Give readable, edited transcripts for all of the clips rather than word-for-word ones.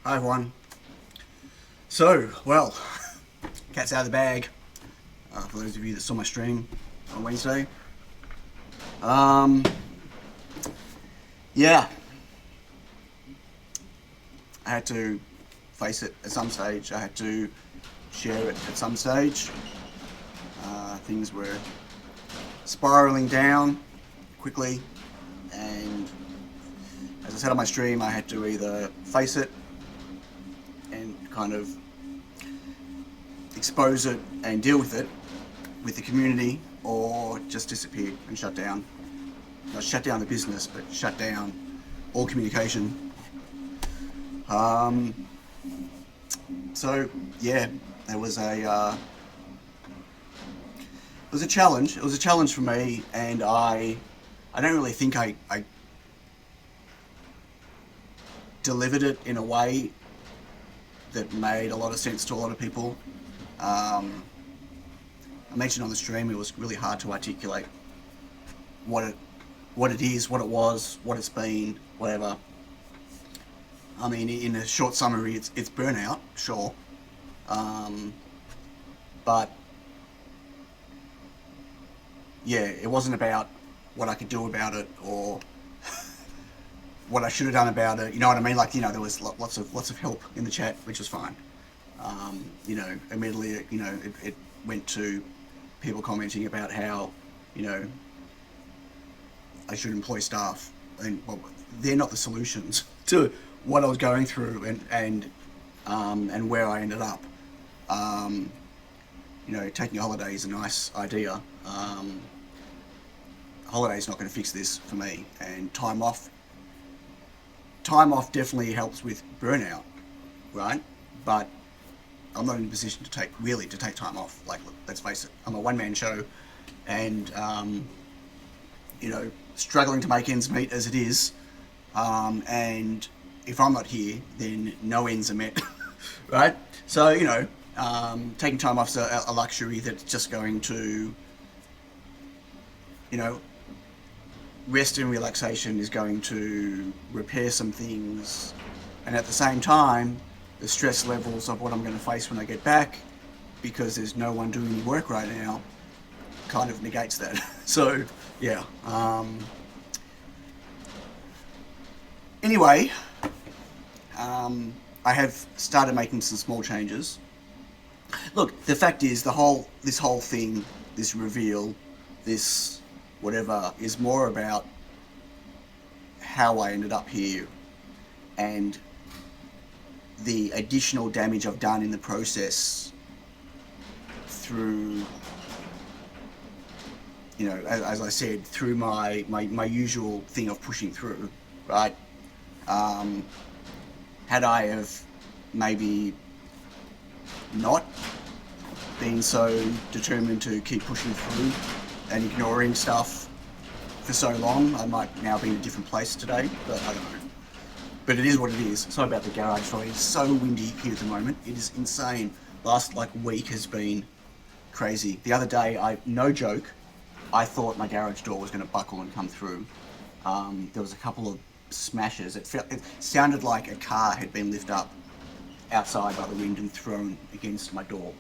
Hi everyone. So, well, cat's out of the bag. For those of you that saw my stream on Wednesday. Um, yeah, I had to face it at some stage. I had to share it at some stage. Things were spiraling down quickly, and as I said on my stream, I had to either face it and kind of expose it and deal with it with the community, or just disappear and shut down. Not shut down the business, but shut down all communication. So yeah, it was a challenge. It was a challenge for me, and I don't really think I delivered it in a way that made a lot of sense to a lot of people. I mentioned on the stream it was really hard to articulate what it is, what it was, what it's been, whatever. I mean, in a short summary, it's burnout, sure, but yeah, it wasn't about what I could do about it or what I should have done about it. You know what I mean? Like, there was lots of help in the chat, which was fine. Immediately, it went to people commenting about how, I should employ staff, and well, they're not the solutions to what I was going through and where I ended up. Taking a holiday is a nice idea. Holiday's not going to fix this for me, and time off definitely helps with burnout, right? But I'm not in a position to take time off. Like, let's face it, I'm a one-man show, and struggling to make ends meet as it is. And if I'm not here, then no ends are met, right? So taking time off's a luxury that's just going to, rest and relaxation is going to repair some things, and at the same time, the stress levels of what I'm going to face when I get back, because there's no one doing any work right now, kind of negates that. So yeah. Anyway, I have started making some small changes. Look, the fact is, this whole thing, this reveal, this whatever, is more about how I ended up here and the additional damage I've done in the process through, as I said, through my usual thing of pushing through, right? Had I have maybe not been so determined to keep pushing through and ignoring stuff for so long, I might now be in a different place today, but I don't know. But it is what it is. Sorry about the garage fire. It's so windy here at the moment. It is insane. Last week has been crazy. The other day, no joke, I thought my garage door was going to buckle and come through. There was a couple of smashes. It sounded like a car had been lifted up outside by the wind and thrown against my door.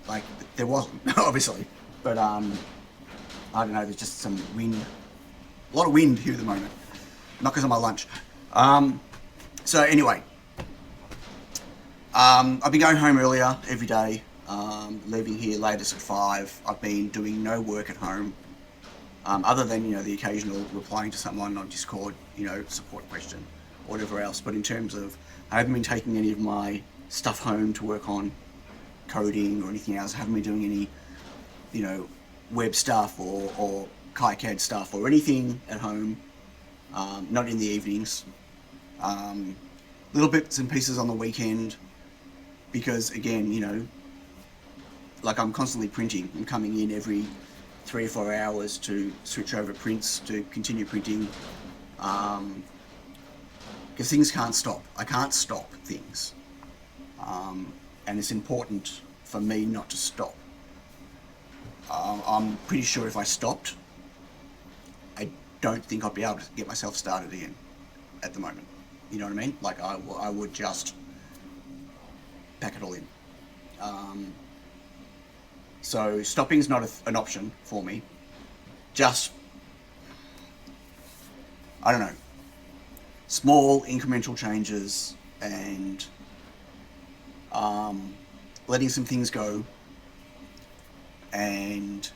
Like, there wasn't, obviously, but I don't know, there's just some wind, a lot of wind here at the moment, not because of my lunch. So anyway, I've been going home earlier every day, leaving here latest at 5. I've been doing no work at home, other than, the occasional replying to someone on Discord, support question or whatever else. But in terms of, I haven't been taking any of my stuff home to work on coding or anything else. I haven't been doing any, web stuff or KiCad stuff or anything at home, not in the evenings. Little bits and pieces on the weekend, because again, I'm constantly printing. I'm coming in every 3 or 4 hours to switch over prints, to continue printing, because things can't stop. I can't stop things, and it's important for me not to stop. I'm pretty sure if I stopped, I don't think I'd be able to get myself started again at the moment. You know what I mean? Like, I would just pack it all in. So stopping's not an option for me. Just, I don't know, small incremental changes and letting some things go, and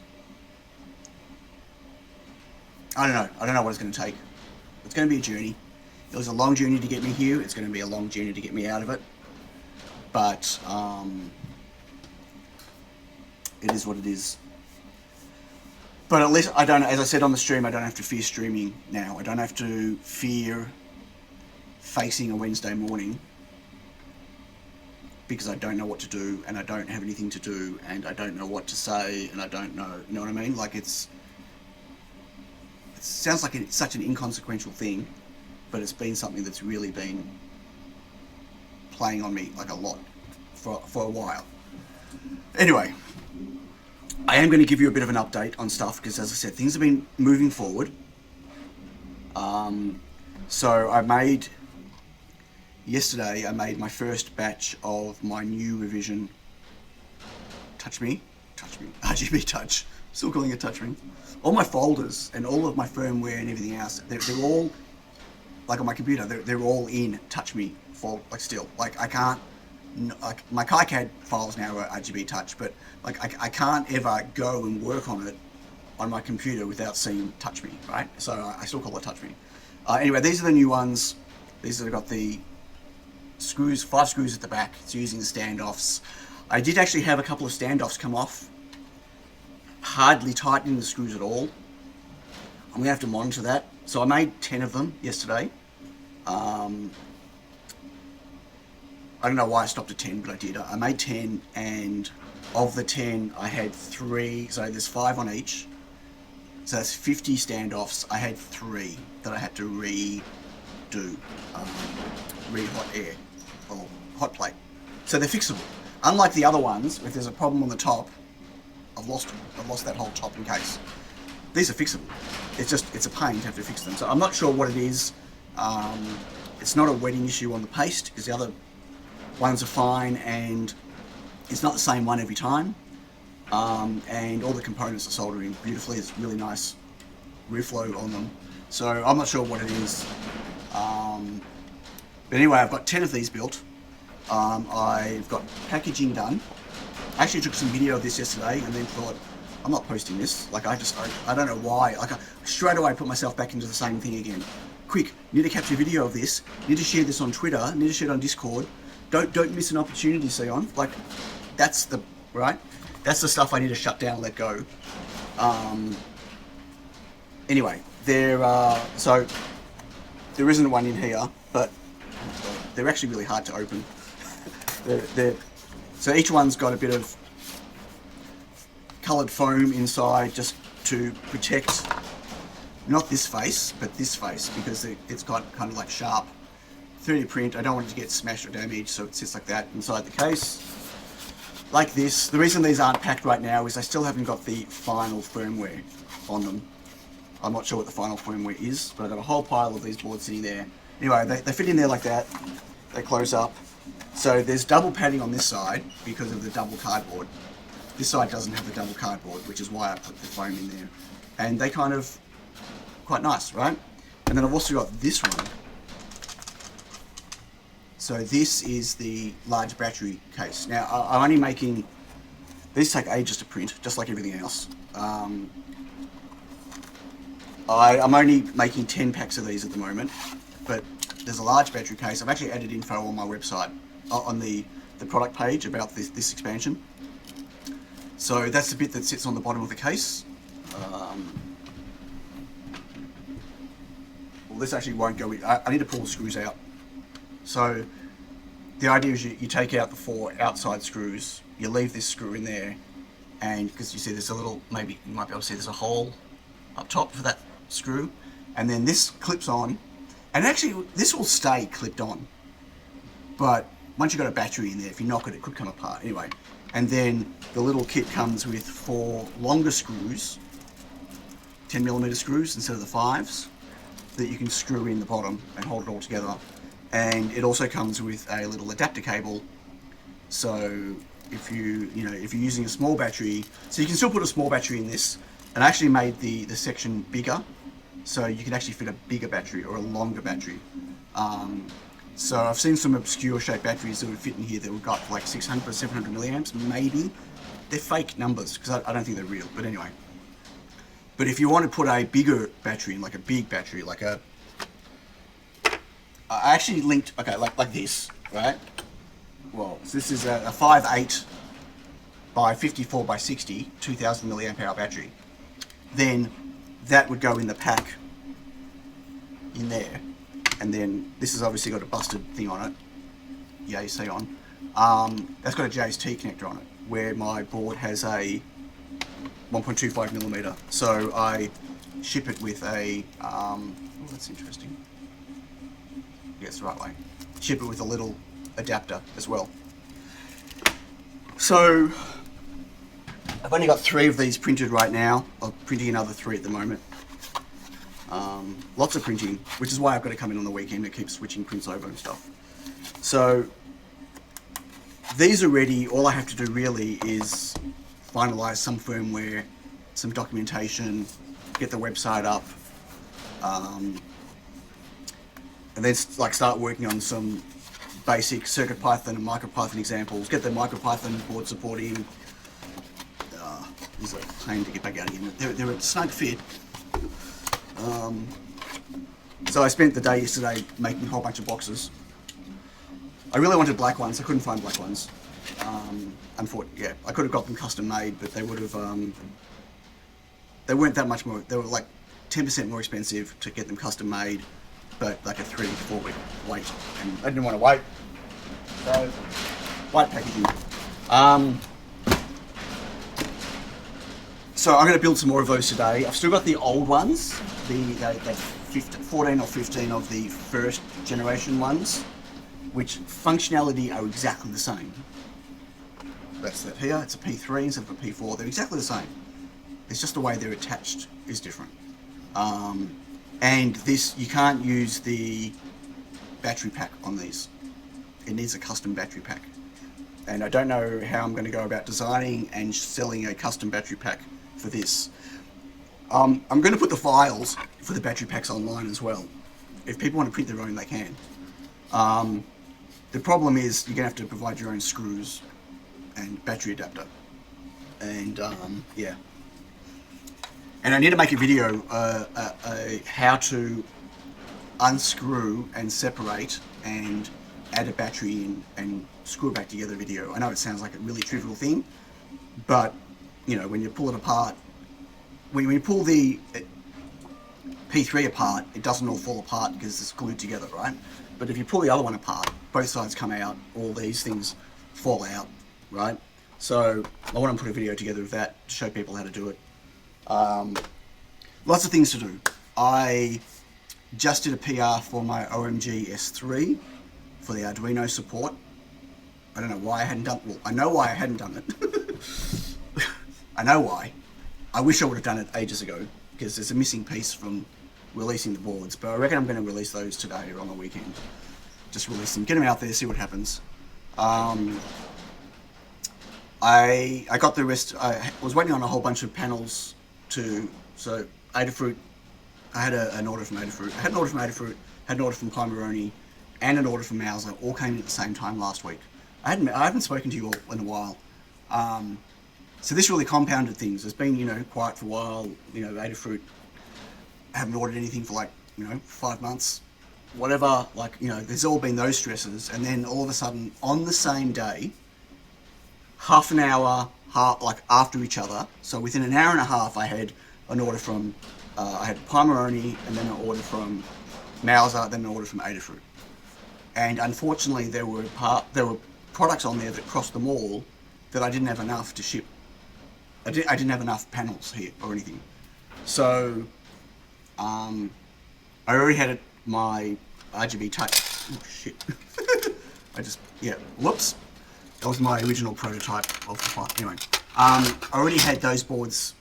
I don't know what it's going to take. It's going to be a journey. It was a long journey to get me here. It's going to be a long journey to get me out of it. But it is what it is. But at least I don't, as I said on the stream, I don't have to fear streaming now. I don't have to fear facing a Wednesday morning because I don't know what to do and I don't have anything to do and I don't know what to say and I don't know, you know what I mean? Like it sounds like it's such an inconsequential thing, but it's been something that's really been playing on me like a lot for a while. Anyway, I am going to give you a bit of an update on stuff because, as I said, things have been moving forward. So yesterday I made my first batch of my new revision Touch Me, RGB Touch, still calling it Touch Me. All my folders and all of my firmware and everything else, they're all, like on my computer, they're all in Touch Me still. Like I can't, like my KiCad files now are RGB Touch, but like I can't ever go and work on it on my computer without seeing Touch Me, right? So I still call it Touch Me. Anyway, these are the new ones. These have got the screws, 5 screws at the back. It's using the standoffs. I did actually have a couple of standoffs come off. Hardly tightening the screws at all. I'm going to have to monitor that. So I made 10 of them yesterday. I don't know why I stopped at 10, but I did. I made 10, and of the 10, I had 3, so there's 5 on each. So that's 50 standoffs. I had 3 that I had to redo, hot air, or hot plate. So they're fixable. Unlike the other ones, if there's a problem on the top, I've lost that whole top in case. These are fixable. It's a pain to have to fix them. So I'm not sure what it is. It's not a wetting issue on the paste, because the other ones are fine, and it's not the same one every time. And all the components are soldering beautifully. It's really nice reflow on them. So I'm not sure what it is. But anyway, I've got 10 of these built. I've got packaging done. I actually took some video of this yesterday and then thought, I'm not posting this. Like I don't know why. Like straight away I put myself back into the same thing again. Quick, need to capture video of this. Need to share this on Twitter. Need to share it on Discord. Don't miss an opportunity, Sion. Like that's the stuff I need to shut down and let go. Anyway, so there isn't one in here, but they're actually really hard to open. So each one's got a bit of coloured foam inside just to protect not this face, but this face, because it's got kind of like sharp 3D print. I don't want it to get smashed or damaged, so it sits like that inside the case. Like this. The reason these aren't packed right now is I still haven't got the final firmware on them. I'm not sure what the final firmware is, but I've got a whole pile of these boards sitting there. Anyway, they fit in there like that. They close up. So there's double padding on this side because of the double cardboard. This side doesn't have the double cardboard, which is why I put the foam in there. And they kind of, quite nice, right? And then I've also got this one. So this is the large battery case. Now, I'm only making, these take ages to print, just like everything else. I'm only making 10 packs of these at the moment, but there's a large battery case. I've actually added info on my website, on the product page about this expansion. So that's the bit that sits on the bottom of the case. Well, this actually won't go in. I need to pull the screws out. So the idea is you take out the 4 outside screws, you leave this screw in there, and because you see there's a little, maybe you might be able to see there's a hole up top for that screw, and then this clips on, and actually this will stay clipped on, but once you've got a battery in there, if you knock it, it could come apart. Anyway, and then the little kit comes with 4 longer screws, 10mm screws instead of the 5s, that you can screw in the bottom and hold it all together. And it also comes with a little adapter cable So if if you're using a small battery, so you can still put a small battery in this. And I actually made the section bigger, so you can actually fit a bigger battery or a longer battery. Um, so I've seen some obscure shaped batteries that would fit in here that would go up to like 600 or 700 milliamps, maybe. They're fake numbers because I don't think they're real. But anyway, but if you want to put a bigger battery in, like a big battery, like I actually linked, okay, like this, right? Well, so this is a 5.8 by 54 by 60, 2000 milliamp hour battery. Then that would go in the pack in there. And then this has obviously got a busted thing on it. Yeah, you see on. That's got a JST connector on it, where my board has a 1.25 millimeter. So I ship it with a, oh, that's interesting. Yeah, it's the right way. Ship it with a little adapter as well. So I've only got 3 of these printed right now. I'm printing another 3 at the moment. Lots of printing, which is why I've got to come in on the weekend and keep switching prints over and stuff. So these are ready. All I have to do really is finalize some firmware, some documentation, get the website up, and then start working on some basic CircuitPython and MicroPython examples. Get the MicroPython board supporting. It's like a pain to get back out again. They're a snug fit. So I spent the day yesterday making a whole bunch of boxes. I really wanted black ones. I couldn't find black ones. Unfortunately, yeah, I could have got them custom made, but they would have. They weren't that much more. They were like 10% more expensive to get them custom made, but like a 3 to 4 week wait, and I didn't want to wait. So white packaging. So I'm going to build some more of those today. I've still got the old ones, the 14 or 15 of the first generation ones, which functionality are exactly the same. That's that here. It's a P3 instead of a P4. They're exactly the same. It's just the way they're attached is different. And this, you can't use the battery pack on these. It needs a custom battery pack. And I don't know how I'm going to go about designing and selling a custom battery pack for this. I'm going to put the files for the battery packs online as well. If people want to print their own, they can. The problem is you're going to have to provide your own screws and battery adapter. And yeah. And I need to make a video how to unscrew and separate and add a battery in and screw it back together video. I know it sounds like a really trivial thing, but you know, when you pull it apart, when you pull the P3 apart, it doesn't all fall apart because it's glued together, right? But if you pull the other one apart, both sides come out, all these things fall out, right? So I want to put a video together of that to show people how to do it. Lots of things to do. I just did a PR for my OMG S3 for the Arduino support. I don't know why I hadn't done, well, I know why I hadn't done it. I know why. I wish I would have done it ages ago because there's a missing piece from releasing the boards, but I reckon I'm going to release those today or on the weekend. Just release them, get them out there, see what happens. I got the rest. I was waiting on a whole bunch of panels so Adafruit, I had an order from Adafruit. I had an order from Adafruit, had an order from Pomeroni, and an order from Mauser, all came in at the same time last week. I haven't spoken to you all in a while. So this really compounded things. It's been, quiet for a while. Adafruit haven't ordered anything for 5 months, whatever. There's all been those stresses, and then all of a sudden, on the same day, half an hour, after each other. So within an hour and a half, I had an order from, I had Pomeroni, and then an order from Mauser, then an order from Adafruit. And unfortunately, there were products on there that crossed them all that I didn't have enough to ship. I didn't have enough panels here or anything. So I already had my RGB touch. Oh shit! Whoops. That was my original prototype of the part. Anyway, I already had those boards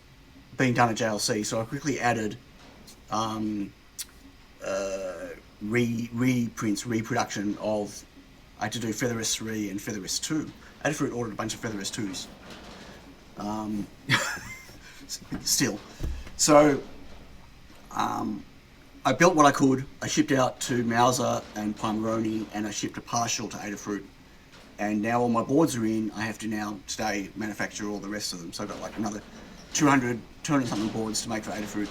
being done at JLC, so I quickly added reprints, reproduction of I had to do Feather S3 and Feather S2. Adafruit ordered a bunch of Feather S2s. Still. So, I built what I could. I shipped out to Mauser and Pomeroni, and I shipped a partial to Adafruit. And now all my boards are in. I have to now today manufacture all the rest of them. So I've got like another 200 something boards to make for Adafruit.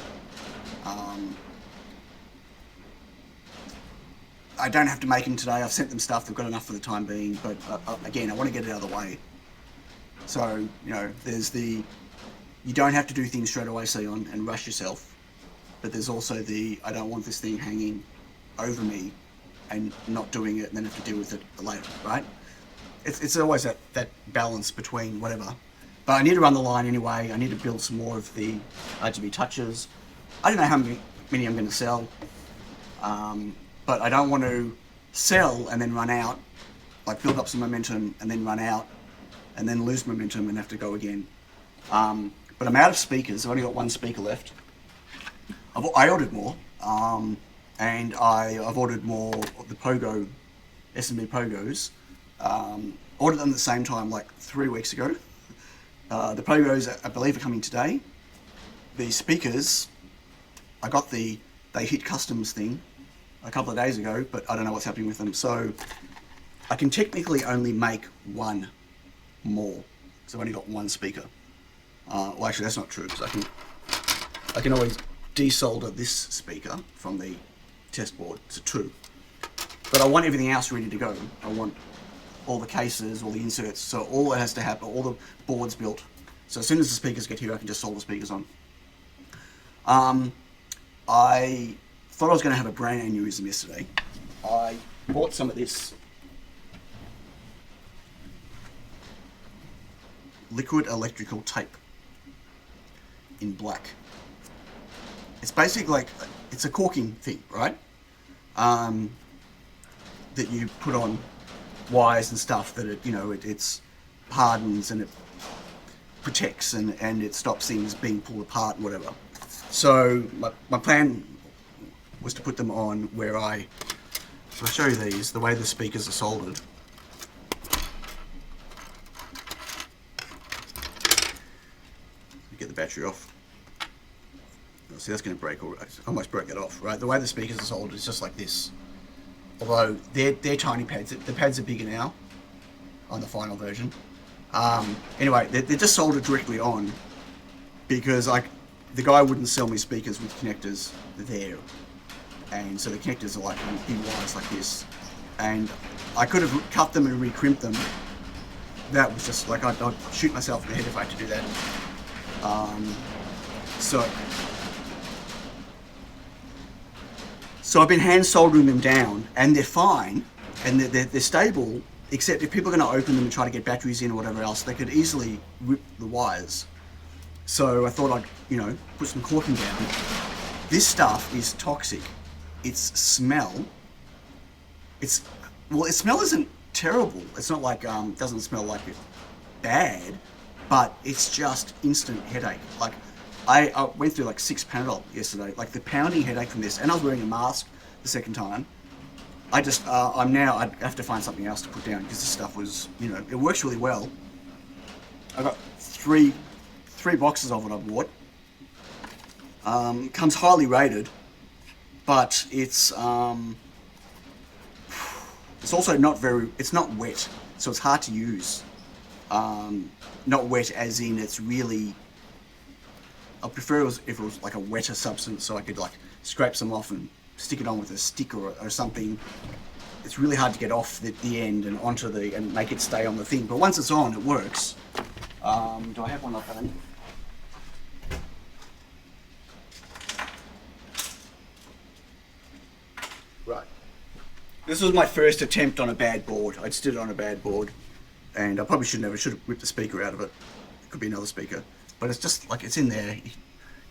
I don't have to make them today. I've sent them stuff. They've got enough for the time being. But again, I want to get it out of the way. So, you know, there's the... You don't have to do things straight away, Sion, and rush yourself. But there's also the, I don't want this thing hanging over me and not doing it and then have to deal with it later, right? It's always that balance between whatever. But I need to run the line anyway. I need to build some more of the RGB touches. I don't know how many I'm going to sell. But I don't want to sell and then run out, like build up some momentum and then run out and then lose momentum and have to go again. But I'm out of speakers. I've only got one speaker left. I ordered more, and I've ordered more of the Pogo, S&B Pogos. Ordered them at the same time like 3 weeks ago. The Pogos, I believe, are coming today. The speakers, I got the They Hit Customs thing a couple of days ago, but I don't know what's happening with them. So I can technically only make one more, because I've only got one speaker. Well, actually, that's not true, because I can always desolder this speaker from the test board to 2. But I want everything else ready to go. I want all the cases, all the inserts, so all that has to happen, all the boards built. So as soon as the speakers get here, I can just solder speakers on. I thought I was going to have a brain aneurysm yesterday. I bought some of this liquid electrical tape in black. It's basically like, it's a corking thing, right? That you put on wires and stuff that it's hardens and it protects and it stops things being pulled apart and whatever. So my plan was to put them on where so I'll show you these, the way the speakers are soldered. Get the battery off. See, that's going to break, I almost broke that off, right? The way the speakers are soldered is just like this. Although they're tiny pads. The pads are bigger now on the final version. Anyway, they're just soldered directly on because the guy wouldn't sell me speakers with connectors there. And so the connectors are like big wires like this. And I could have cut them and re-crimped them. That was just like, I'd shoot myself in the head if I had to do that. So I've been hand soldering them down, and they're fine, and they're stable, except if people are going to open them and try to get batteries in or whatever else, they could easily rip the wires. So I thought I'd, put some corking down. This stuff is toxic. Its smell, its smell isn't terrible. It's not like, doesn't smell like it bad, but it's just instant headache. Like, I went through like 6 Panadol yesterday, like the pounding headache from this, and I was wearing a mask the second time. I'd have to find something else to put down because this stuff was, it works really well. I got three boxes of it I bought. Comes highly rated, but it's also it's not wet, so it's hard to use. Not wet as in it's really, I prefer if it was like a wetter substance so I could like scrape some off and stick it on with a stick or something. It's really hard to get off the end and onto and make it stay on the thing. But once it's on, it works. Do I have one like that? Right. This was my first attempt on a bad board. I just did it on a bad board. And I probably should have ripped the speaker out of it. It could be another speaker. But it's just like, it's in there,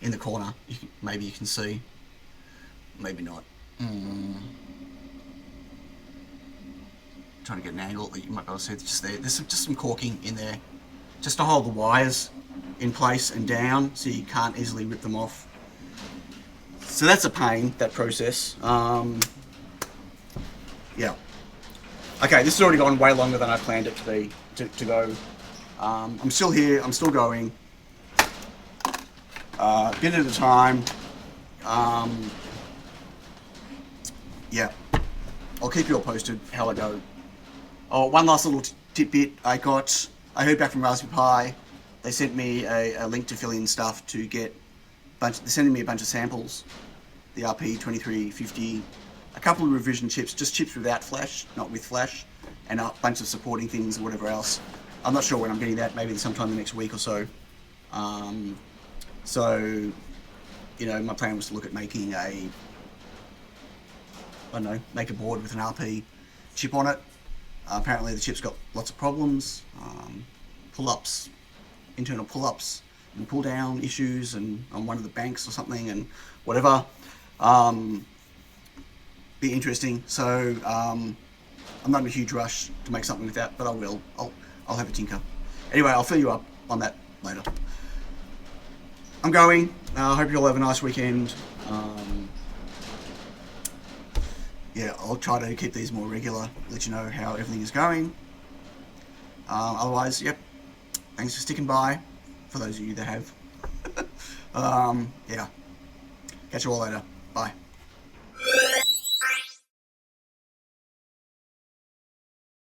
in the corner. Maybe you can see. Maybe not. Trying to get an angle that you might be able to see. It's just there. There's just some corking in there. Just to hold the wires in place and down so you can't easily rip them off. So that's a pain, that process. Yeah. Okay, this has already gone way longer than I planned it to be, to go. I'm still here, I'm still going. Bit at a time. Yeah, I'll keep you all posted how I go. Oh, one last little tidbit I got. I heard back from Raspberry Pi. They sent me a link to fill in stuff to get. They're sending me a bunch of samples. The RP2350, a couple of revision chips, just chips without flash, not with flash, and a bunch of supporting things or whatever else. I'm not sure when I'm getting that. Maybe sometime the next week or so. So, you know, my plan was to look at making make a board with an RP chip on it. Apparently the chip's got lots of problems, pull-ups, internal pull-ups and pull-down issues, and on one of the banks or something, and whatever. Be interesting. So I'm not in a huge rush to make something with that, but I will. I'll have a tinker. Anyway, I'll fill you up on that later. I'm going. I hope you all have a nice weekend. Yeah, I'll try to keep these more regular, let you know how everything is going. Otherwise, yep, thanks for sticking by, for those of you that have. Yeah, catch you all later. Bye.